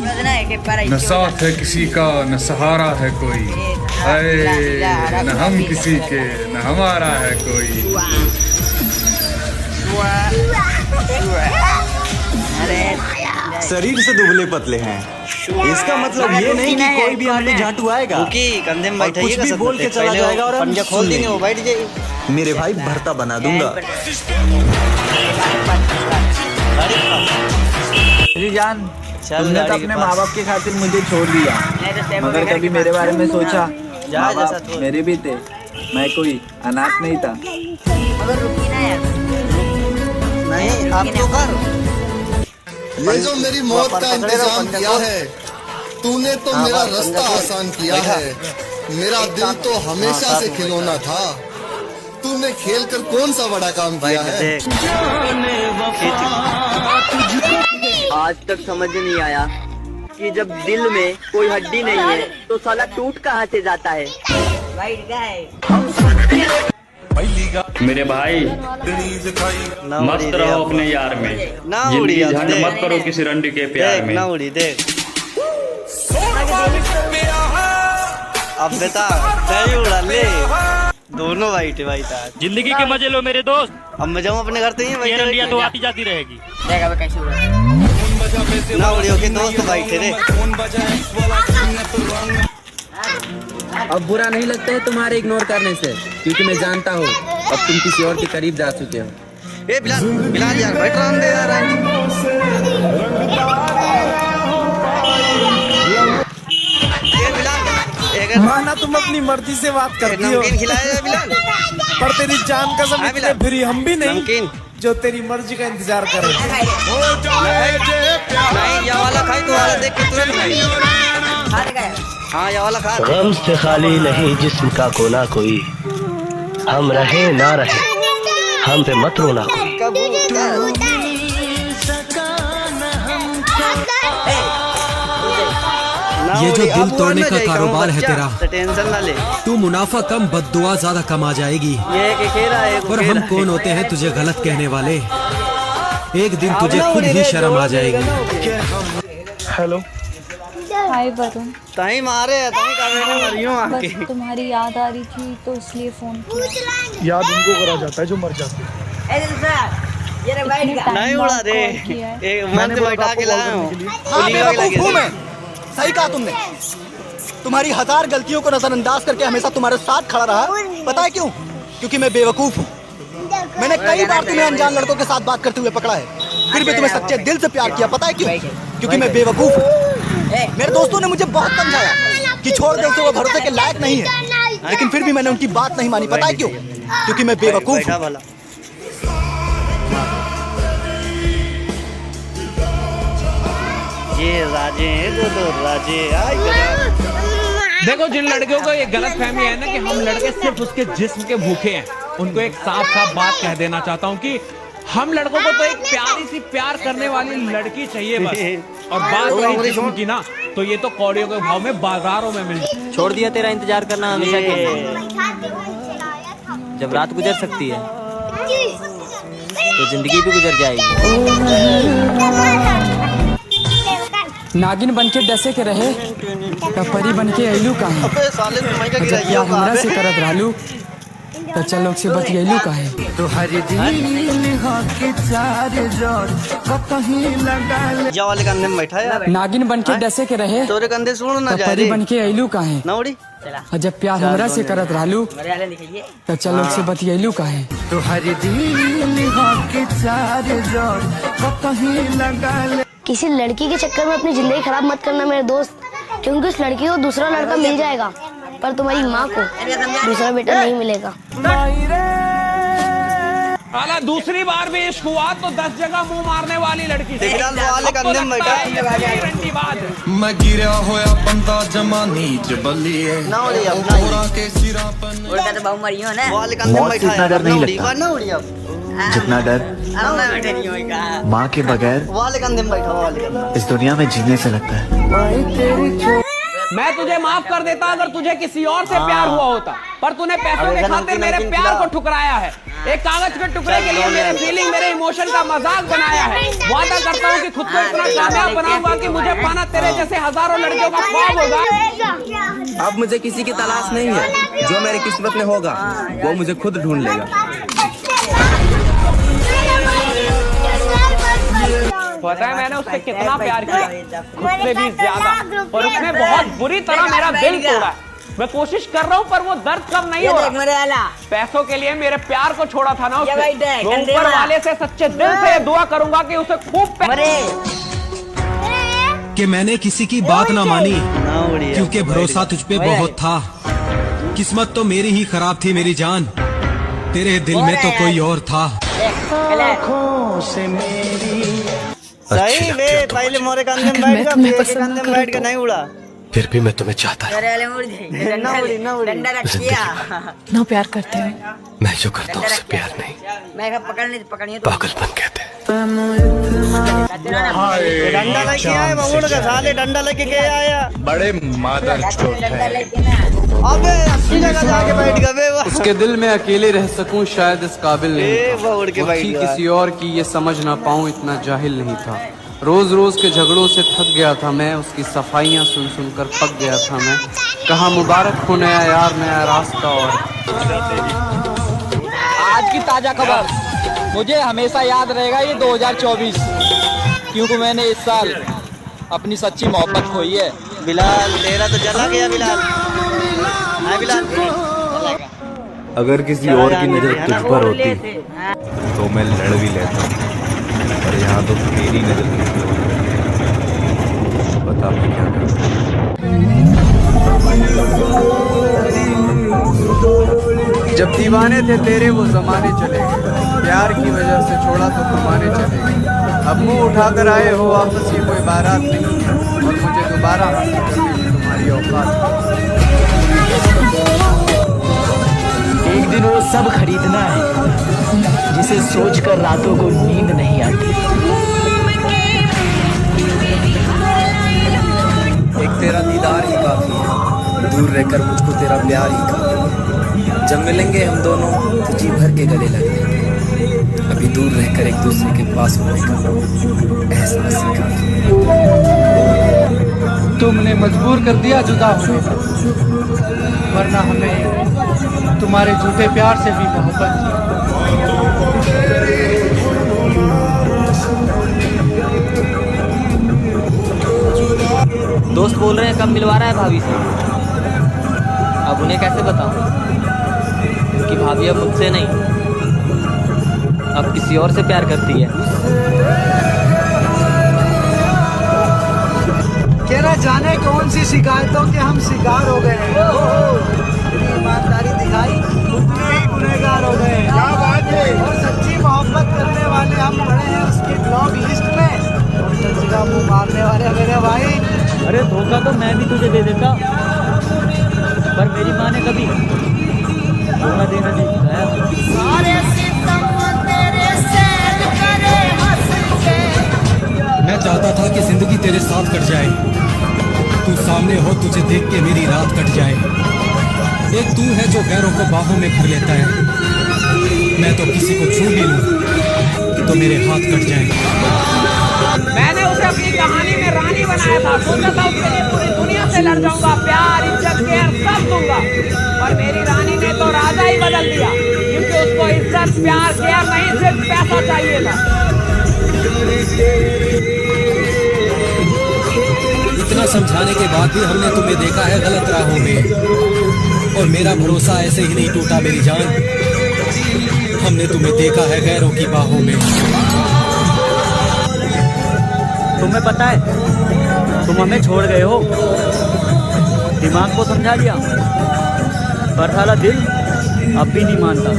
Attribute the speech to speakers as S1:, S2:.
S1: न साथ है किसी का न सहारा है कोई, अरे न हम किसी के न हमारा है कोई।
S2: शरीर से दुबले पतले हैं, इसका मतलब ये नहीं कि कोई भी आप पे झाटू आएगा और कुछ भी बोल के चला जाएगा और हम खोल देंगे वो बैठ जाएगी। मेरे भाई भरता बना दूंगा।
S3: जान, तुमने तो अपने माँ बाप के खातिर मुझे छोड़ दिया, मगर कभी मेरे बारे में सोचा? माँ बाप मेरे भी थे, मैं कोई अनाथ नहीं था।
S2: नहीं आप तो कर,
S4: ये जो मेरी मौत का इंतजाम किया है तूने तो मेरा रास्ता आसान किया है। मेरा दिल तो हमेशा से खिलौना था, तूने खेल कर कौन सा बड़ा काम किया है।
S5: आज तक समझ नहीं आया कि जब दिल में कोई हड्डी नहीं है तो साला टूट कहाँ से जाता है।
S6: मेरे भाई मस्त रहो अपने यार में, जिंदगी झंड मत करो किसी रंडी के प्यार में।
S2: अब बेटा दही उड़ा ले, दोनों वाइट भाई था।
S6: जिंदगी के मजे लो मेरे दोस्त,
S2: अब मैं जाऊँ अपने घर तो ही
S6: रंडिया तो आती जाती रहेगी।
S2: ना उड़ियों के दोस्त वाइट थे रे।
S3: अब बुरा नहीं लगता है तुम्हारे इग्नोर करने से, क्योंकि मैं जानता हूँ अब तुम किसी और के करीब जा चुके हो।
S2: ए बिलाल बिलाल यार बैठ रहा दे यार। ए बिलाल
S7: माना तुम अपनी मर्जी से बात करती हो,
S2: नमकीन खिलाया बिलाल,
S7: पर तेरी जान कसम इतने फ्री हम भी नहीं जो तेरी मर्जी का इंतजार करें।
S2: नहीं ये वाला खाई तो वाला देख के तुरंत खाई। हाँ ये वाला खा।
S8: गम से खाली नहीं जिस्म का कोना कोई, हम रहे ना रहे हम पे मत रोना कोई।
S9: ये जो दिल तोड़ने का कारोबार है तेरा,
S2: टेंशन ना ले,
S9: तू मुनाफा कम बद्दुआ ज्यादा कमा जाएगी। और हम कौन होते हैं तुझे गलत कहने वाले, एक दिन तुझे खुद ही शर्म आ जाएगी।
S7: हेलो
S10: हाय वरुण,
S2: ताई मारे ताई का मरियो आके।
S10: बस तुम्हारी याद आ रही थी तो इसलिए फोन किया।
S7: याद उनको करा जाता है जो मर जाते हैं।
S2: नहीं उड़ा रे, एक मन से बैठा के लाया हूँ।
S11: सही कहा तुमने, तुम्हारी 1000 गलतियों को नजरअंदाज करके हमेशा तुम्हारे साथ खड़ा रहा। पता है क्यों? क्योंकि मैं बेवकूफ हूँ। मैंने कई बार तुम्हें अनजान लड़कों के साथ बात करते हुए पकड़ा है, फिर भी तुम्हें सच्चे दिल से प्यार किया। पता है क्यों? क्योंकि मैं बेवकूफ हूँ। मेरे दोस्तों ने मुझे बहुत समझाया कि छोड़ दे उसे, वो भरोसे के लायक नहीं है, लेकिन फिर भी मैंने उनकी बात नहीं मानी। पता है क्यों? क्योंकि मैं बेवकूफ हूँ।
S2: ये राजे हैं दो राजे।
S12: देखो जिन लड़कियों को ये गलत फहमी है ना कि हम लड़के सिर्फ उसके जिस्म के भूखे हैं, उनको एक साफ साफ बात कह देना चाहता हूँ कि हम लड़कों को तो एक प्यारी सी प्यार करने वाली लड़की चाहिए बस। और बात रही जिस्म की ना, तो ये तो कौड़ियों के भाव में बाजारों में मिल।
S3: छोड़ दिया तेरा इंतजार करना हमेशा के, जब रात गुजर सकती है तो जिंदगी भी गुजर जाएगी। नागिन बनके डसे के रहे परी बनके अइलू काहे, जब या हमरा से करत रहलू तो चलो से बतियलू काहे। तो हर
S2: वाले कंधे में बैठा है,
S3: नागिन बनके डसे के रहे
S2: तोरे कंधे सुन ना जा
S3: परी बनके अइलू काहे।
S2: ना उड़ी
S3: जब प्यार हमरा से करत रहलू तो चलो से बतियलू काहे। तो हर
S10: किसी लड़की के चक्कर में अपनी जिंदगी खराब मत करना मेरे दोस्त, क्योंकि उस लड़की को दूसरा लड़का मिल जाएगा पर तुम्हारी माँ को दूसरा बेटा नहीं मिलेगा।
S12: साला दूसरी बार भी इश्क हुआ तो 10 जगह मुंह मारने वाली लड़की थी।
S4: मैं गिरा होया बंदा जमा नीच बलिए
S11: जितना डर माँ के बगैर इस दुनिया में जीने से लगता है।
S12: मैं तुझे माफ कर देता अगर तुझे किसी और से प्यार हुआ होता, पर तूने पैसों के खातिर मेरे प्यार को ठुकराया है। एक कागज के टुकड़े के लिए मेरे फीलिंग, मेरे इमोशन का मजाक बनाया है। वादा करता हूँ कि खुद को इतना कामयाब बनाऊंगा कि मुझे पाना तेरे जैसे हजारों लड़कियों का ख्वाब होगा।
S13: अब मुझे किसी की तलाश नहीं है, जो मेरी किस्मत में होगा वो मुझे खुद ढूंढ लेगा।
S12: पता है मैंने उससे कितना प्यार किया, खुद से भी ज्यादा, और उसने बहुत बुरी तरह मेरा दिल तोड़ा। मैं कोशिश कर रहा हूँ पर वो दर्द कम नहीं हो रहा। पैसों के लिए मेरे प्यार को छोड़ा था ना उसने। मैं ऊपर वाले से सच्चे दिल से दुआ करूंगा कि उसे खूब
S9: कि मैंने किसी की बात ना मानी क्योंकि भरोसा तुझ पे बहुत था। किस्मत तो मेरी ही खराब थी मेरी जान, तेरे दिल में तो कोई और था।
S2: सही वे पहले मोरे कंधे में बैठ का, फिर कंधे में बैठ के नहीं उड़ा।
S8: फिर भी मैं तुम्हें चाहता हूँ।
S14: ना प्यार करते हो।
S8: मैं जो करता हूँ उसे प्यार नहीं, पागलपन कहते हैं।
S2: डंडा लेके आए बबूड़ का, साले डंडा लेके के आया।
S1: बड़े मादर चोट है।
S2: अबे अच्छी जगह जाके बैठ गए।
S3: उसके दिल में अकेले रह सकूं शायद इस काबिल नहीं था।
S2: बबूड़ के बैठ गया।
S3: किसी और की ये समझ ना पाऊं इतना जाहिल नहीं था। रोज रोज के झगड़ों से थक गया था मैं, उसकी सफाइयाँ सुन सुन कर पक गया था मैं। कहा मुबारक हो नया यार, नया रास्ता। और
S15: आज की ताजा खबर, मुझे हमेशा याद रहेगा ये 2024, क्योंकि मैंने इस साल अपनी सच्ची मोहब्बत खोई है।
S2: बिलाल तेरा तो जला गया बिलाल। हाँ बिलाल,
S16: अगर किसी और की नजर तुझ पर होती तो मैं लड़ भी लेता, पर यहाँ तो तेरी नजर नहीं। बता मैं क्या करूँ।
S3: जब दीवाने थे तेरे वो जमाने चले गए, प्यार की वजह से छोड़ा तो कमाने चले गए। अब मुंह उठाकर आए हो वापस, ये कोई बारात नहीं और मुझे दोबारा हासिल करने की तुम्हारी औकात।
S15: एक दिन वो सब खरीदना है जिसे सोचकर रातों को नींद नहीं आती।
S13: एक तेरा दीदार ही काफी है, दूर रहकर मुझको तेरा प्यार ही काफी। जब मिलेंगे हम दोनों तो जी भर के गले लगेंगे, अभी दूर रहकर एक दूसरे के पास होने का एहसास ही काफी है।
S3: तुमने मजबूर कर दिया जुदा होने पर, वरना हमें तुम्हारे झूठे प्यार से भी मोहब्बत थी।
S5: दोस्त बोल रहे हैं कब मिलवा रहा है भाभी से। अब उन्हें कैसे बताऊं कि भाभी अब मुझसे नहीं, अब किसी और से प्यार करती है।
S11: क्या ना जाने कौन सी शिकायतों के हम शिकार हो गए। ईमानदारी दिखाई उतने ही गुनहगार हो गए। क्या बात है। और सच्ची मोहब्बत करने वाले हम पड़े हैं उसकी ब्लॉक लिस्ट में, और सच्चा मुंह मारने वाले मेरे भाई।
S5: अरे धोखा तो मैं भी तुझे दे देता, पर मेरी माँ ने कभी धोखा देना नहीं सिखाया।
S9: मैं चाहता था कि जिंदगी तेरे साथ कट जाए, तू सामने हो तुझे देख के मेरी रात कट जाए। एक तू है जो गैरों को बाहों में भर लेता है, मैं तो किसी को छू भी लूं तो मेरे हाथ कट जाए।
S12: मैंने उसे अपनी कहानी में रानी बनाया था, सोचा था उसके लिए पूरी दुनिया से लड़ जाऊंगा, प्यार इज्जत केयर सब दूंगा, पर मेरी रानी ने तो राजा ही बदल दिया, क्योंकि उसको इज्जत प्यार केयर नहीं सिर्फ पैसा चाहिए था।
S9: इतना समझाने के बाद भी हमने तुम्हें देखा है गलत राहों में, और मेरा भरोसा ऐसे ही नहीं टूटा मेरी जान। हमने तुम्हें देखा है गैरों की बाहों में।
S5: तुम्हें पता है तुम हमें छोड़ गए हो, दिमाग को समझा दिया, पर साला दिल अब भी नहीं मानता।